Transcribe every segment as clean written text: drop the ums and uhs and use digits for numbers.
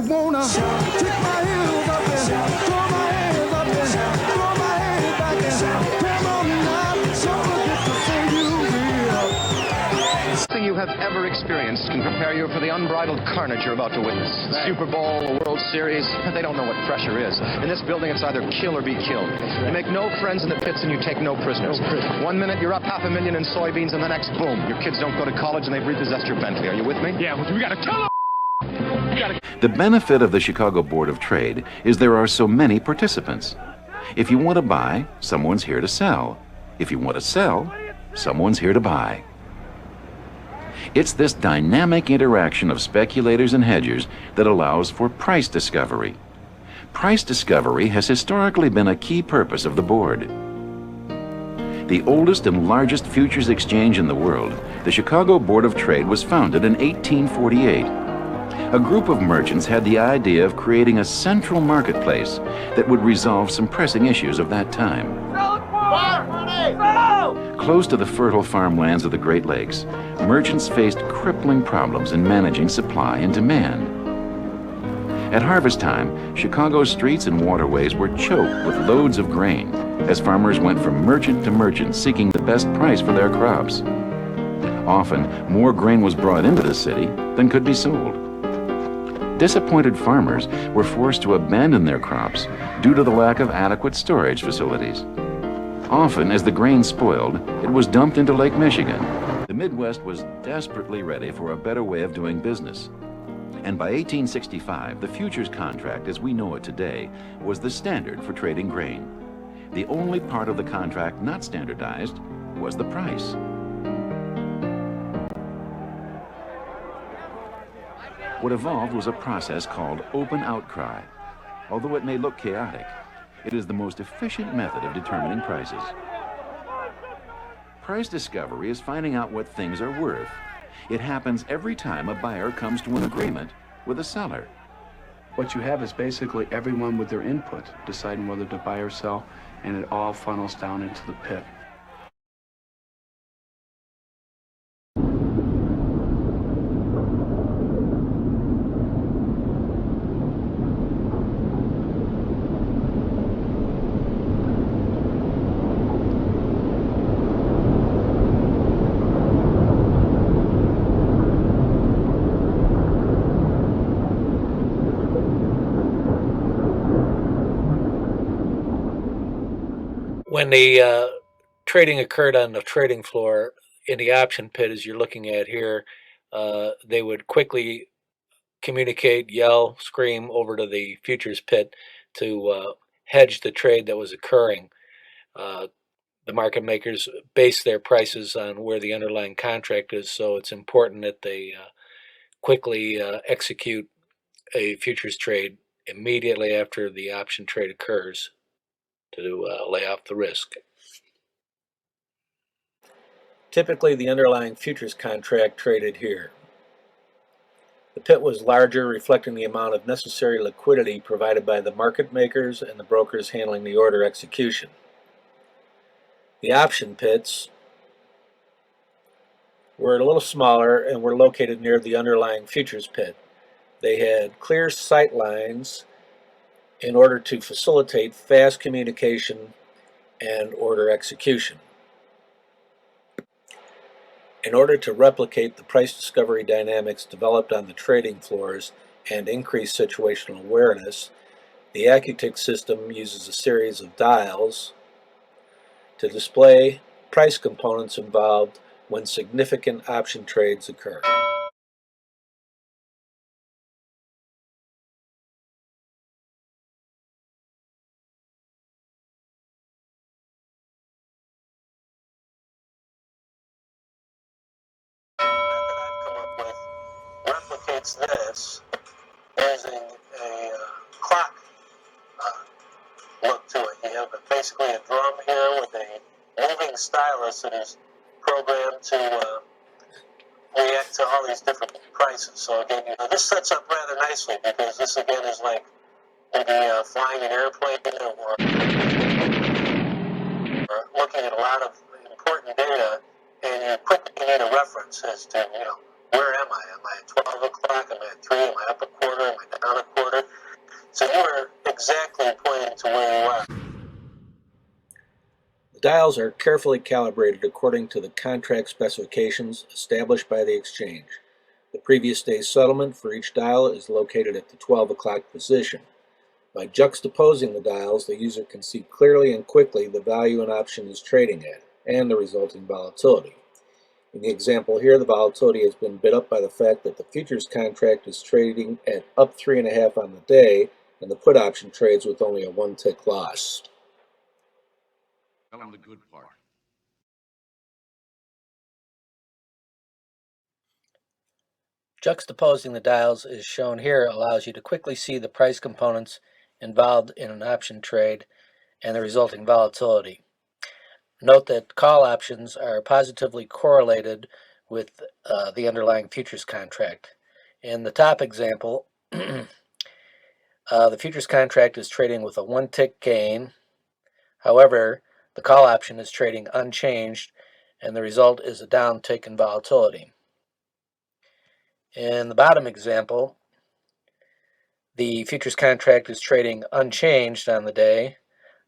wanna kick my heels up and throw my hands up and throw my head back and come on now, gonna get to see you real. Nothing you have ever experienced can prepare you for the unbridled carnage you're about to witness. Right. Super Bowl, the World Series, they don't know what pressure is. In this building, it's either kill or be killed. You make no friends in the pits and you take no prisoners. 1 minute, you're up $500,000 in soybeans, and the next, boom, your kids don't go to college and they've repossessed your Bentley. Are you with me? Yeah, we gotta kill them! The benefit of the Chicago Board of Trade is there are so many participants. If you want to buy, someone's here to sell. If you want to sell, someone's here to buy. It's this dynamic interaction of speculators and hedgers that allows for price discovery. Price discovery has historically been a key purpose of the board. The oldest and largest futures exchange in the world, the Chicago Board of Trade was founded in 1848. A group of merchants had the idea of creating a central marketplace that would resolve some pressing issues of that time. Close to the fertile farmlands of the Great Lakes, merchants faced crippling problems in managing supply and demand. At harvest time, Chicago's streets and waterways were choked with loads of grain as farmers went from merchant to merchant seeking the best price for their crops. Often, more grain was brought into the city than could be sold. Disappointed farmers were forced to abandon their crops due to the lack of adequate storage facilities. Often, as the grain spoiled, it was dumped into Lake Michigan. The Midwest was desperately ready for a better way of doing business. And by 1865, the futures contract as we know it today was the standard for trading grain. The only part of the contract not standardized was the price. What evolved was a process called open outcry. Although it may look chaotic, it is the most efficient method of determining prices. Price discovery is finding out what things are worth. It happens every time a buyer comes to an agreement with a seller. What you have is basically everyone with their input deciding whether to buy or sell, and it all funnels down into the pit. When the trading occurred on the trading floor in the option pit, as you're looking at here, they would quickly communicate, yell, scream over to the futures pit to hedge the trade that was occurring. The market makers base their prices on where the underlying contract is, so it's important that they quickly execute a futures trade immediately after the option trade occurs to lay off the risk. Typically, the underlying futures contract traded here. The pit was larger, reflecting the amount of necessary liquidity provided by the market makers and the brokers handling the order execution. The option pits were a little smaller and were located near the underlying futures pit. They had clear sight lines in order to facilitate fast communication and order execution. In order to replicate the price discovery dynamics developed on the trading floors and increase situational awareness, the Accutic system uses a series of dials to display price components involved when significant option trades occur. Replicates this. There's a clock look to it. You have basically a drum here with a moving stylus that is programmed to react to all these different prices. So again, this sets up rather nicely because this again is like maybe flying an airplane or looking at a lot of important data, and you quickly need a reference as to where am I? Am I at 12 o'clock? Am I at 3? Am I up a quarter? Am I down a quarter? So you are exactly pointing to where you are. The dials are carefully calibrated according to the contract specifications established by the exchange. The previous day's settlement for each dial is located at the 12 o'clock position. By juxtaposing the dials, the user can see clearly and quickly the value an option is trading at and the resulting volatility. In the example here, the volatility has been bid up by the fact that the futures contract is trading at up 3.5 on the day, and the put option trades with only a 1-tick loss. Tell them the good part. Juxtaposing the dials as shown here allows you to quickly see the price components involved in an option trade and the resulting volatility. Note that call options are positively correlated with the underlying futures contract. In the top example, the futures contract is trading with a 1-tick gain. However, the call option is trading unchanged, and the result is a down tick in volatility. In the bottom example, the futures contract is trading unchanged on the day.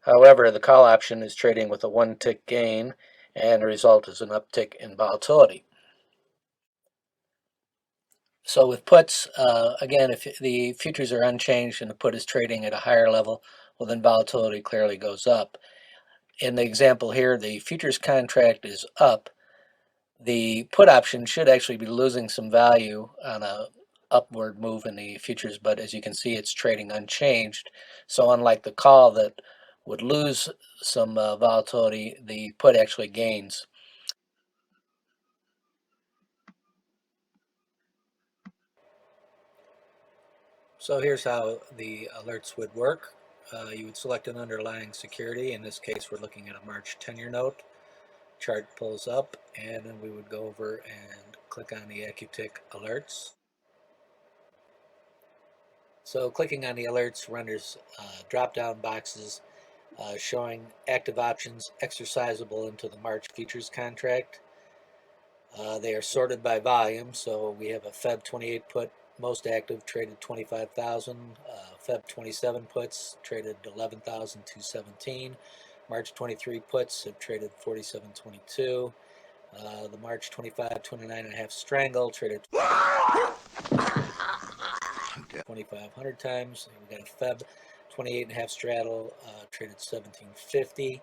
However, the call option is trading with a 1-tick gain, and the result is an uptick in volatility. So with puts, again, if the futures are unchanged and the put is trading at a higher level, well, then volatility clearly goes up. In the example here, the futures contract is up. The put option should actually be losing some value on a upward move in the futures, but as you can see, it's trading unchanged. So unlike the call that would lose some volatility, the put actually gains. So here's how the alerts would work. You would select an underlying security. In this case, we're looking at a March 10-year note. Chart pulls up, and then we would go over and click on the Accutic alerts. So clicking on the alerts renders drop-down boxes showing active options exercisable into the March futures contract. They are sorted by volume, so we have a Feb 28 put, most active, traded 25,000. Feb 27 puts traded 11,217. March 23 puts have traded 47.22. The March 25, 29.5 strangle traded 2,500 times. We got a Feb 28.5 straddle traded 1750.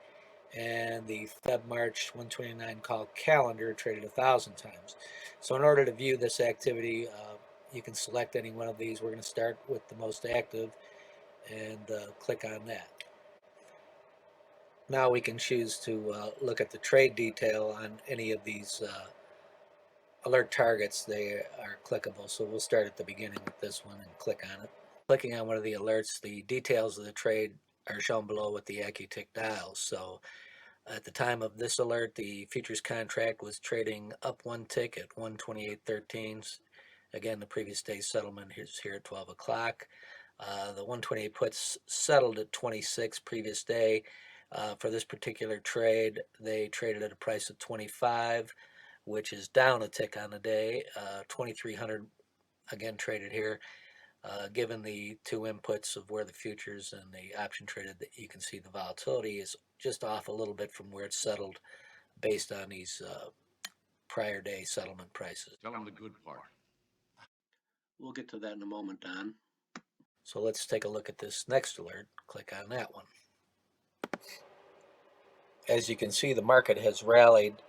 And the Feb March 129 call calendar traded 1,000 times. So in order to view this activity, you can select any one of these. We're going to start with the most active and click on that. Now we can choose to look at the trade detail on any of these alert targets. They are clickable. So we'll start at the beginning with this one and click on it. Clicking on one of the alerts, the details of the trade are shown below with the Accutic dials. So at the time of this alert, the futures contract was trading up 1 tick at 128.13. Again, the previous day's settlement is here at 12 o'clock. The 128 puts settled at 26 previous day. For this particular trade, they traded at a price of 25, which is down a tick on the day. 2,300 again traded here. Given the two inputs of where the futures and the option traded, that you can see the volatility is just off a little bit from where it's settled based on these prior day settlement prices. Tell them the good part. We'll get to that in a moment, Don. So let's take a look at this next alert. Click on that one. As you can see, the market has rallied.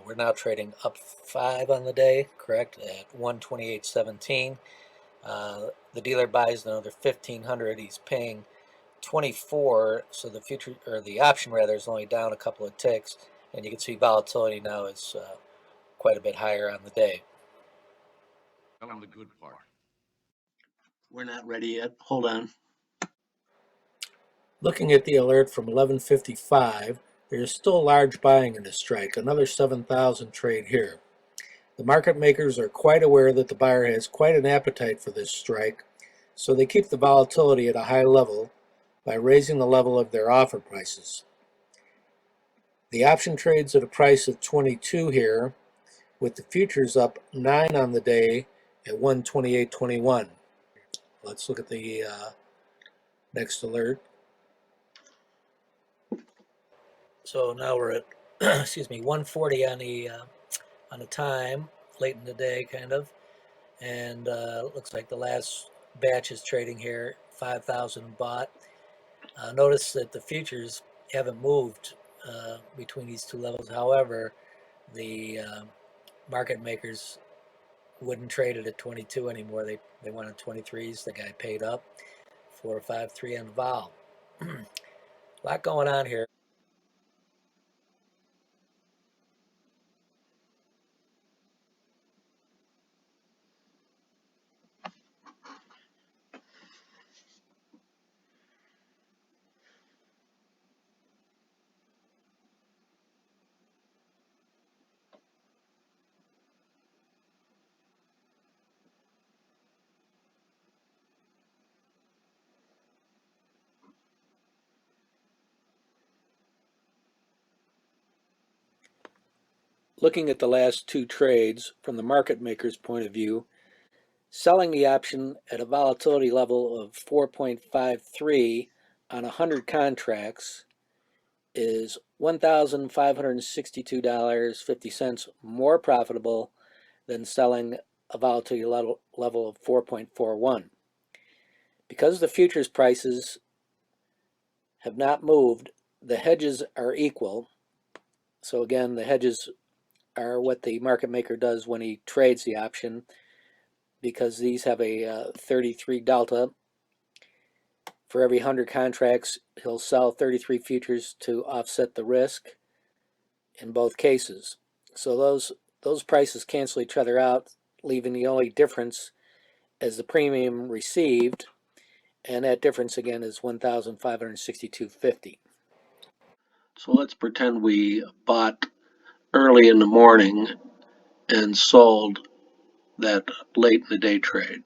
We're now trading up 5 on the day, correct, at 128.17. The dealer buys another 1,500. He's paying 24, so the future, or the option rather, is only down a couple of ticks, and you can see volatility now is quite a bit higher on the day. Tell them the good part. We're not ready yet. Hold on. Looking at the alert from 11:55, there is still large buying in this strike, another 7,000 trade here. The market makers are quite aware that the buyer has quite an appetite for this strike, so they keep the volatility at a high level by raising the level of their offer prices. The option trades at a price of 22 here, with the futures up 9 on the day at 128.21. Let's look at the next alert. So now we're at excuse me, 140 on the time, late in the day, kind of, and looks like the last batch is trading here, 5,000 bought. Notice that the futures haven't moved between these two levels. However, the market makers wouldn't trade it at 22 anymore. They wanted 23s. The guy paid up 453 on the vol. A lot going on here. Looking at the last two trades from the market maker's point of view, selling the option at a volatility level of 4.53 on 100 contracts is $1,562.50 more profitable than selling a volatility level of 4.41. Because the futures prices have not moved, the hedges are equal. So again, the hedges are what the market maker does when he trades the option, because these have a 33 delta. For every 100 contracts, he'll sell 33 futures to offset the risk in both cases. So those prices cancel each other out, leaving the only difference as the premium received, and that difference again is $1,562.50. So let's pretend we bought early in the morning and sold that late in the day trade.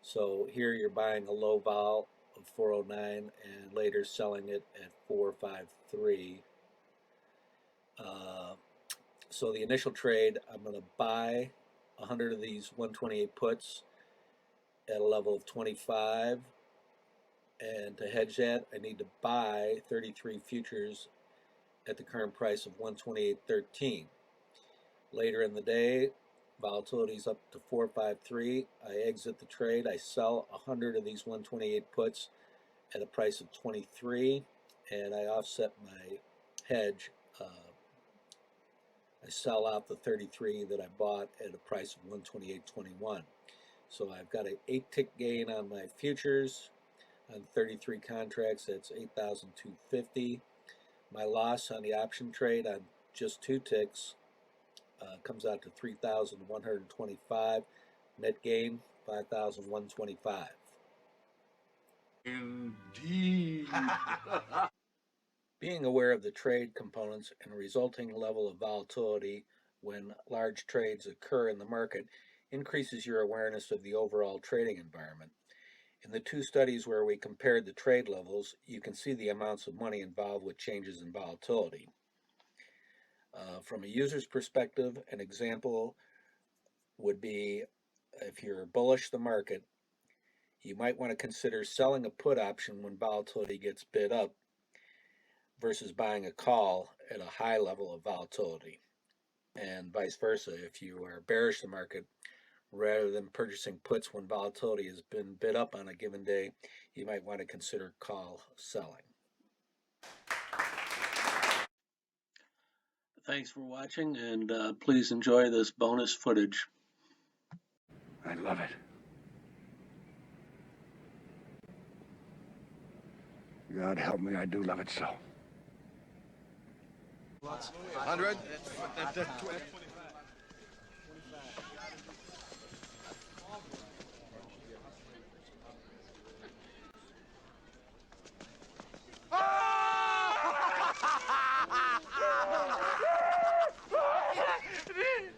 So here you're buying a low vol of 409 and later selling it at 453. So the initial trade, I'm going to buy 100 of these 128 puts at a level of 25, and to hedge that, I need to buy 33 futures at the current price of 128.13. Later in the day, volatility is up to 453. I exit the trade. I sell 100 of these 128 puts at a price of 23, and I offset my hedge. I sell out the 33 that I bought at a price of 128.21. So I've got an 8-tick gain on my futures on 33 contracts. That's 8,250. My loss on the option trade on just 2 ticks comes out to 3,125. Net gain 5,125. Indeed. Being aware of the trade components and resulting level of volatility when large trades occur in the market increases your awareness of the overall trading environment. In the 2 studies where we compared the trade levels, you can see the amounts of money involved with changes in volatility. From a user's perspective, an example would be if you're bullish the market, you might want to consider selling a put option when volatility gets bid up versus buying a call at a high level of volatility, and vice versa. If you are bearish the market, rather than purchasing puts when volatility has been bid up on a given day, you might want to consider call selling. Thanks for watching, and please enjoy this bonus footage. I love it. God help me, I do love it so. 100?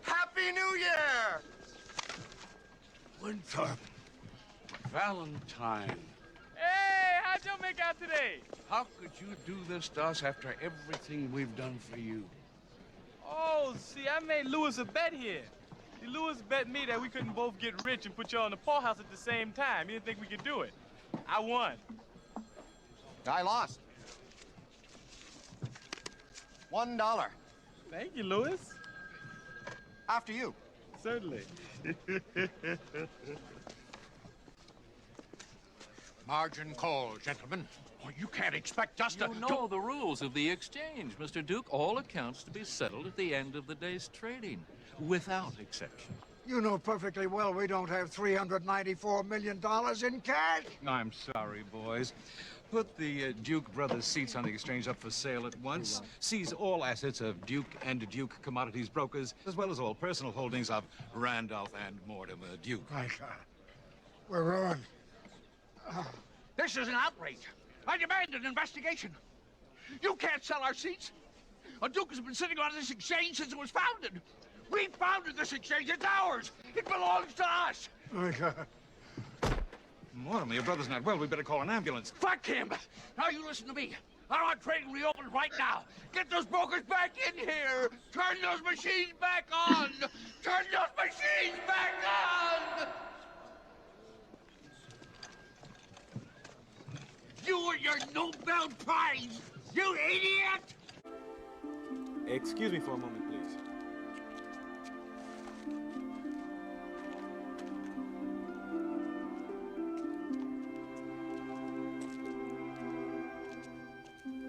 Happy New Year! Winthrop. Valentine. Hey, how'd y'all make out today? How could you do this to us after everything we've done for you? Oh, see, I made Lewis a bet here. See, Lewis bet me that we couldn't both get rich and put y'all in the poorhouse at the same time. He didn't think we could do it. I won. I lost. $1. Thank you, Lewis. After you. Certainly. Margin call, gentlemen. Oh, you can't expect us to... You know the rules of the exchange, Mr. Duke. All accounts to be settled at the end of the day's trading, without exception. You know perfectly well we don't have $394 million in cash. I'm sorry, boys. Put the Duke brothers' seats on the exchange up for sale at once. Seize all assets of Duke and Duke Commodities Brokers, as well as all personal holdings of Randolph and Mortimer Duke. My God. We're ruined. This is an outrage. I demand an investigation. You can't sell our seats. A Duke has been sitting on this exchange since it was founded. We founded this exchange. It's ours. It belongs to us. My God. Mortimer, your brother's not well. We better call an ambulance. Fuck him. Now you listen to me. I want trading reopened right now. Get those brokers back in here. Turn those machines back on. Turn those machines back on. You and your Nobel Prize. You idiot. Excuse me for a moment, please.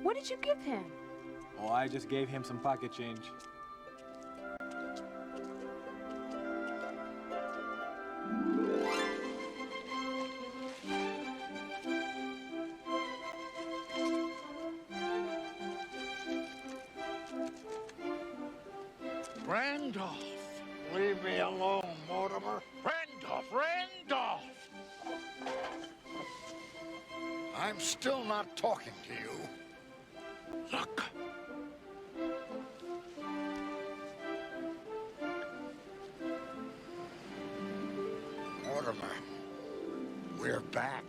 What did you give him? Oh, I just gave him some pocket change. Randolph. Leave me alone, Mortimer. Randolph, Randolph! I'm still not talking to you. Look. Mortimer, we're back.